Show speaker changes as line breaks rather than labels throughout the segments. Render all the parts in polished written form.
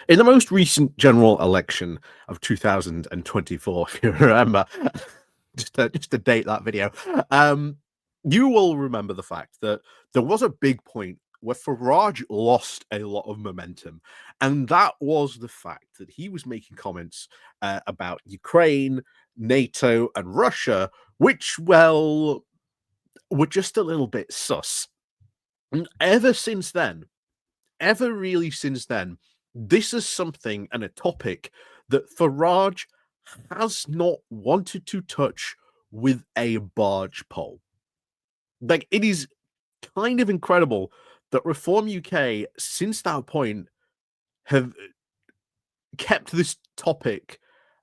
In the most recent general election of 2024, if you remember, just to date that video, um, you will remember the fact that there was a big point where Farage lost a lot of momentum, and that was the fact that he was making comments about Ukraine, NATO, and Russia, which, well, were just a little bit sus. And ever really since then, this is something and a topic that Farage has not wanted to touch with a barge pole. Like, it is kind of incredible that Reform UK, since that point, have kept this topic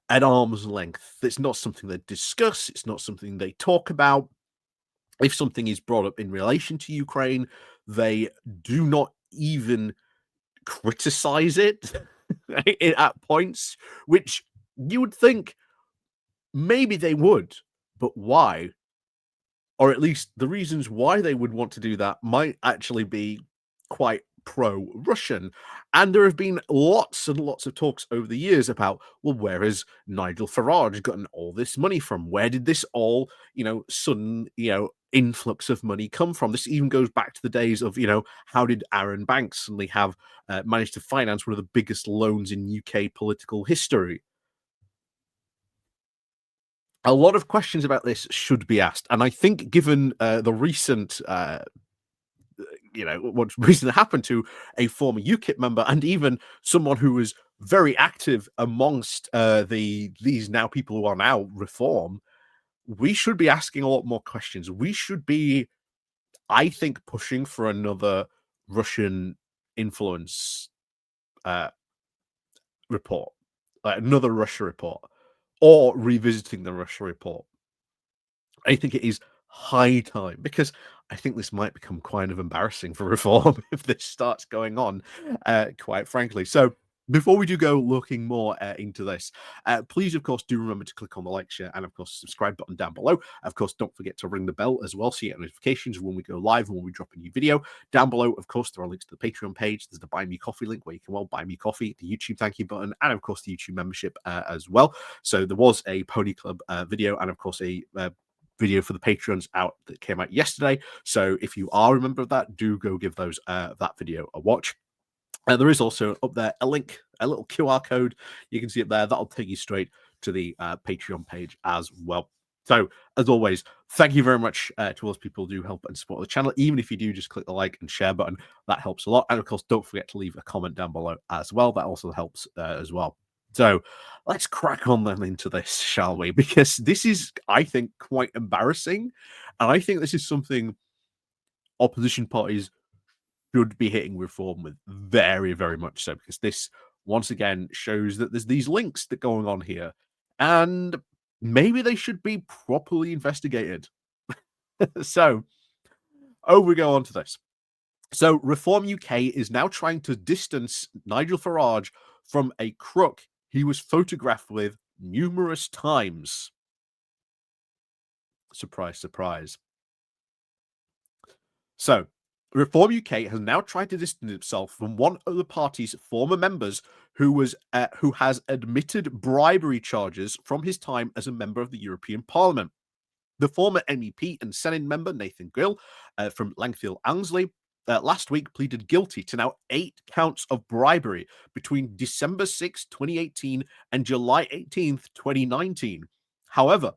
at arm's length. It's not something they discuss, it's not something they talk about. If something is brought up in relation to Ukraine, they do not even criticize it at points, which you would think maybe they would, but why? Or at least the reasons why they would want to do that might actually be quite pro-Russian. And there have been lots and lots of talks over the years about, well, where has Nigel Farage gotten all this money from? Where did this all, sudden, influx of money come from? This even goes back to the days of, how did Aaron Banks suddenly have managed to finance one of the biggest loans in UK political history? A lot of questions about this should be asked, and I think given the recent, what's recently happened to a former UKIP member and even someone who was very active amongst these now people who are now Reform, we should be asking a lot more questions. We should be, I think, pushing for another Russian influence uh, report, like another Russia report, or revisiting the Russia report. I think it is high time because I think this might become kind of embarrassing for Reform if this starts going on, quite frankly. So before we do go looking more into this, please, of course, do remember to click on the like, share, and of course, subscribe button down below. Of course, don't forget to ring the bell as well so you get notifications when we go live and when we drop a new video. Down below, of course, there are links to the Patreon page. There's the Buy Me Coffee link where you can, well, buy me coffee, the YouTube thank you button, and of course, the YouTube membership as well. So there was a Pony Club video and, of course, a video for the Patreons out that came out yesterday. So if you are a member of that, do go give those that video a watch. There is also up there a link, a little QR code. You can see it there. That'll take you straight to the Patreon page as well. So, as always, thank you very much to all those people who do help and support the channel. Even if you do just click the like and share button, that helps a lot. And of course, don't forget to leave a comment down below as well. That also helps as well. So let's crack on then into this, shall we? Because this is, I think, quite embarrassing. And I think this is something opposition parties should be hitting Reform with very, very much so. Because this, once again, shows that there's these links that are going on here. And maybe they should be properly investigated. So, we go on to this. So, Reform UK is now trying to distance Nigel Farage from a crook he was photographed with numerous times. Surprise, surprise. So, Reform UK has now tried to distance itself from one of the party's former members who has admitted bribery charges from his time as a member of the European Parliament. The former MEP and Senedd member Nathan Gill from Langfield Annesley last week pleaded guilty to now 8 counts of bribery between December 6, 2018 and July 18th, 2019. However,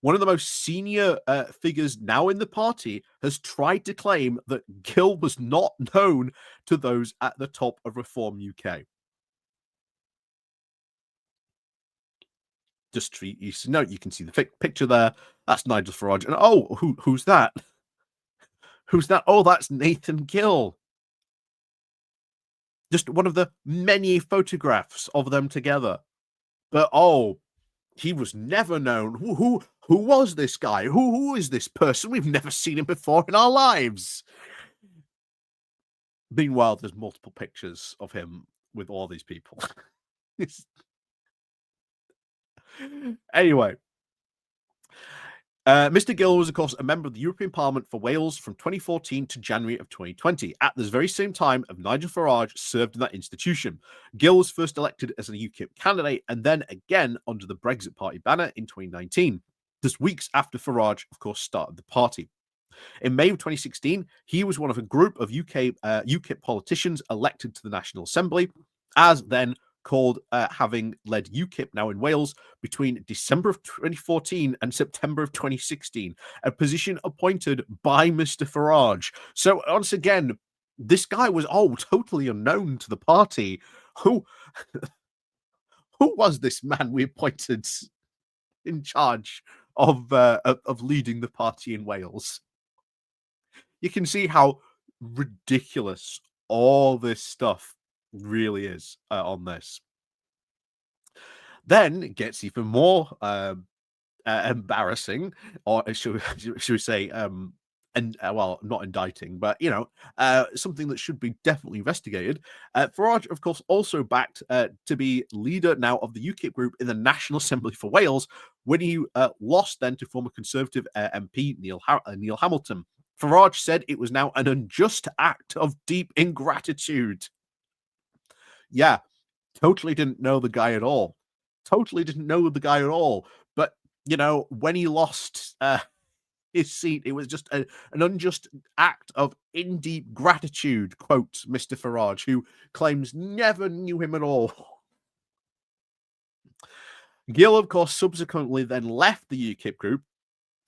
one of the most senior figures now in the party has tried to claim that Gill was not known to those at the top of Reform UK. Just for you to note, you can see the picture there. That's Nigel Farage. And who's that? Who's that? Oh, that's Nathan Gill. Just one of the many photographs of them together. But he was never known. Who was this guy? Who is this person? We've never seen him before in our lives. Meanwhile, there's multiple pictures of him with all these people. Anyway, Mr. Gill was, of course, a member of the European Parliament for Wales from 2014 to January of 2020. At this very same time, of Nigel Farage served in that institution. Gill was first elected as a UKIP candidate and then again under the Brexit Party banner in 2019, just weeks after Farage, of course, started the party. In May of 2016, he was one of a group of UKIP politicians elected to the National Assembly, as then called, having led UKIP now in Wales between December of 2014 and September of 2016, a position appointed by Mr. Farage. So once again, this guy was totally unknown to the party. Who who was this man we appointed in charge of leading the party in Wales? You can see how ridiculous all this stuff really is on this. Then it gets even more embarrassing, or should we say, and well, not indicting, but something that should be definitely investigated. Farage, of course, also backed to be leader now of the UKIP group in the National Assembly for Wales when he lost then to former Conservative MP Neil Hamilton. Farage said it was now an unjust act of deep ingratitude. Yeah, totally didn't know the guy at all. Totally didn't know the guy at all. But when he lost his seat, it was just an unjust act of in deep gratitude, quote Mr. Farage, who claims never knew him at all. Gill, of course, subsequently then left the UKIP group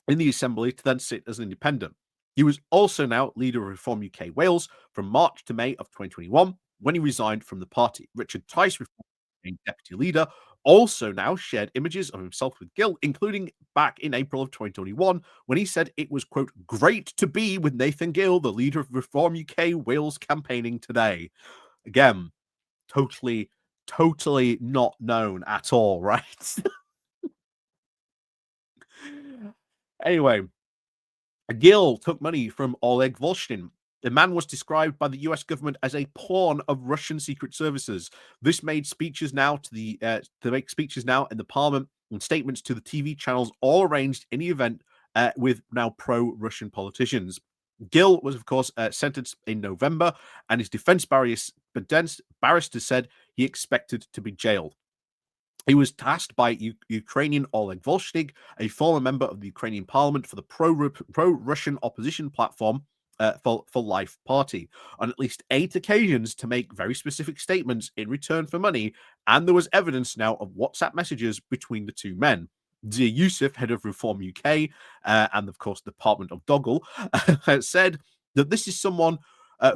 in the Assembly to then sit as an independent. He was also now leader of Reform UK Wales from March to May of 2021 when he resigned from the party. Richard Tice, Reform deputy leader, also now shared images of himself with Gill, including back in April of 2021 when he said it was, quote, great to be with Nathan Gill, the leader of Reform UK Wales campaigning today. Again, totally not known at all, right? Anyway, Gill took money from Oleg Volshin. The man was described by the US government as a pawn of Russian secret services. This made speeches now to make speeches now in the parliament and statements to the TV channels, all arranged in the event with now pro-Russian politicians. Gill was, of course, sentenced in November, and his defense barrister said he expected to be jailed. He was tasked by Ukrainian Oleg Volshnig, a former member of the Ukrainian parliament for the pro-Russian opposition platform for Life Party, on at least 8 occasions to make very specific statements in return for money, and there was evidence now of WhatsApp messages between the two men. Dear Yusuf, head of Reform UK, and of course the Department of Doggle, said that this is someone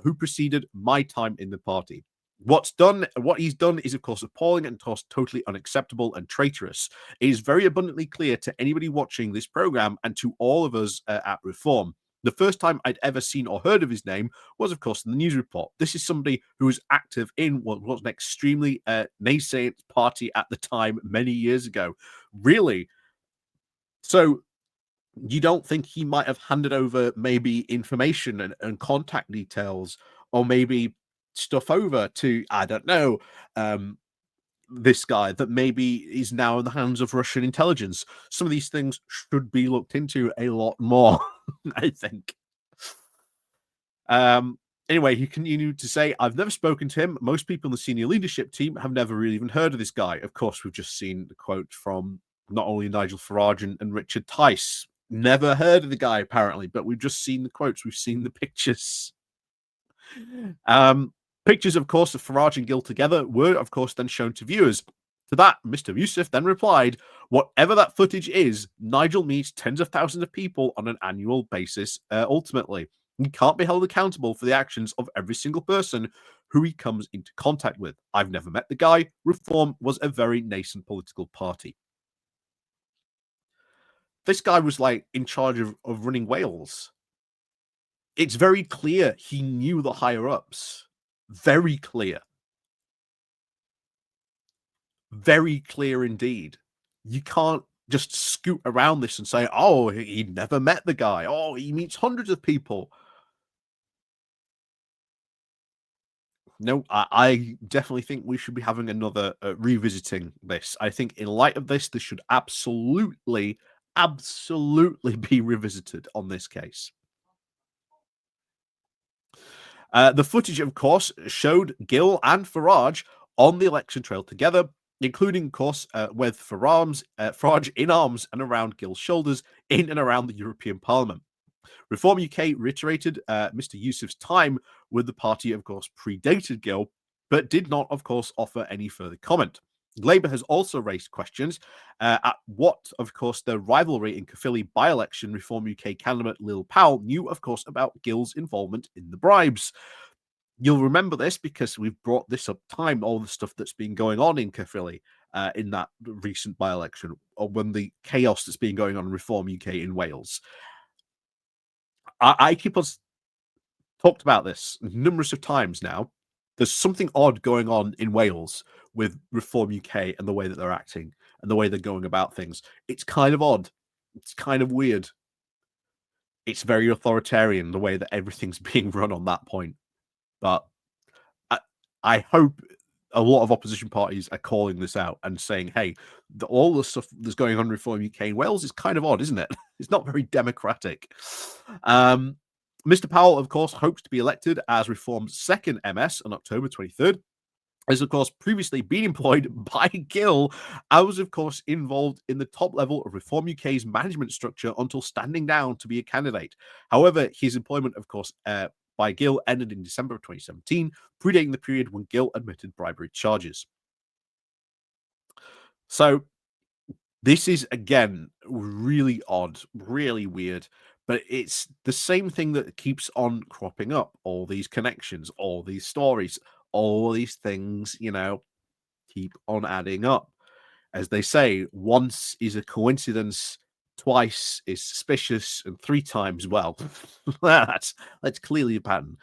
who preceded my time in the party. What he's done is, of course, appalling and totally unacceptable and traitorous. It is very abundantly clear to anybody watching this program and to all of us at Reform. The first time I'd ever seen or heard of his name was, of course, in the news report. This is somebody who was active in what was an extremely nascent party at the time many years ago. Really? So you don't think he might have handed over maybe information and contact details, or maybe stuff over to, I don't know, this guy that maybe is now in the hands of Russian intelligence? Some of these things should be looked into a lot more, I think. Anyway, he continued to say, I've never spoken to him. Most people in the senior leadership team have never really even heard of this guy. Of course, we've just seen the quote from not only Nigel Farage and Richard Tice. Never heard of the guy, apparently, but we've just seen the quotes. We've seen the pictures. Pictures, of course, of Farage and Gill together were, of course, then shown to viewers. To that, Mr. Yusuf then replied, whatever that footage is, Nigel meets tens of thousands of people on an annual basis, ultimately. He can't be held accountable for the actions of every single person who he comes into contact with. I've never met the guy. Reform was a very nascent political party. This guy was like in charge of running Wales. It's very clear he knew the higher ups. Very clear. Very clear indeed. You can't just scoot around this and say, oh, he never met the guy. Oh, he meets hundreds of people. No, I definitely think we should be having another revisiting this. I think in light of this, this should absolutely absolutely be revisited on this case. The footage, of course, showed Gill and Farage on the election trail together, including, of course, with Farage in arms and around Gill's shoulders in and around the European Parliament. Reform UK reiterated Mr. Yousaf's time with the party, of course, predated Gill, but did not, of course, offer any further comment. Labour has also raised questions at what, of course, the rivalry in Caerphilly by-election Reform UK candidate Lil Powell knew, of course, about Gill's involvement in the bribes. You'll remember this because we've brought this up time, all the stuff that's been going on in Caerphilly in that recent by-election, or when the chaos that's been going on in Reform UK in Wales. I keep us talked about this numerous of times now. There's something odd going on in Wales with Reform UK and the way that they're acting and the way they're going about things. It's kind of odd. It's kind of weird. It's very authoritarian the way that everything's being run on that point. But I hope a lot of opposition parties are calling this out and saying, hey, all the stuff that's going on in Reform UK in Wales is kind of odd, isn't it? It's not very democratic. Mr. Powell, of course, hopes to be elected as Reform's second MS on October 23rd. Has, of course, previously been employed by Gill. I was, of course, involved in the top level of Reform UK's management structure until standing down to be a candidate. However, his employment, of course, by Gill ended in December of 2017, predating the period when Gill admitted bribery charges. So this is, again, really odd, really weird, but it's the same thing that keeps on cropping up. All these connections, all these stories, all these things, keep on adding up. As they say, once is a coincidence, twice is suspicious, and three times, well, that's clearly a pattern.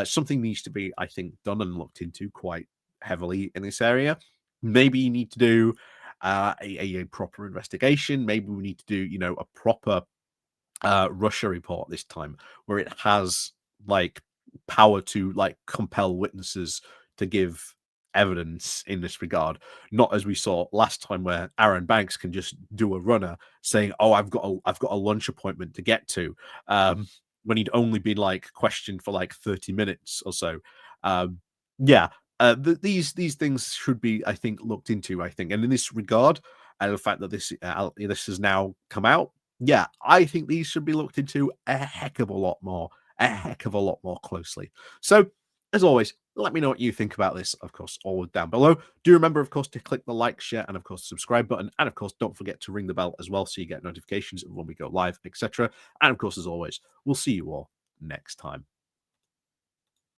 Something needs to be, I think, done and looked into quite heavily in this area. Maybe you need to do a proper investigation. Maybe we need to do, a proper Russia report this time, where it has like power to like compel witnesses to give evidence in this regard, not as we saw last time where Aaron Banks can just do a runner saying, oh, I've got a lunch appointment to get to, when he'd only been like questioned for like 30 minutes or so. Yeah, these things should be, I think, looked into, I think. And in this regard, and the fact that this has now come out, yeah, I think these should be looked into a heck of a lot more closely. So, as always, let me know what you think about this, of course, all down below. Do remember, of course, to click the like, share, and of course, subscribe button. And of course, don't forget to ring the bell as well so you get notifications of when we go live, etc. And of course, as always, we'll see you all next time.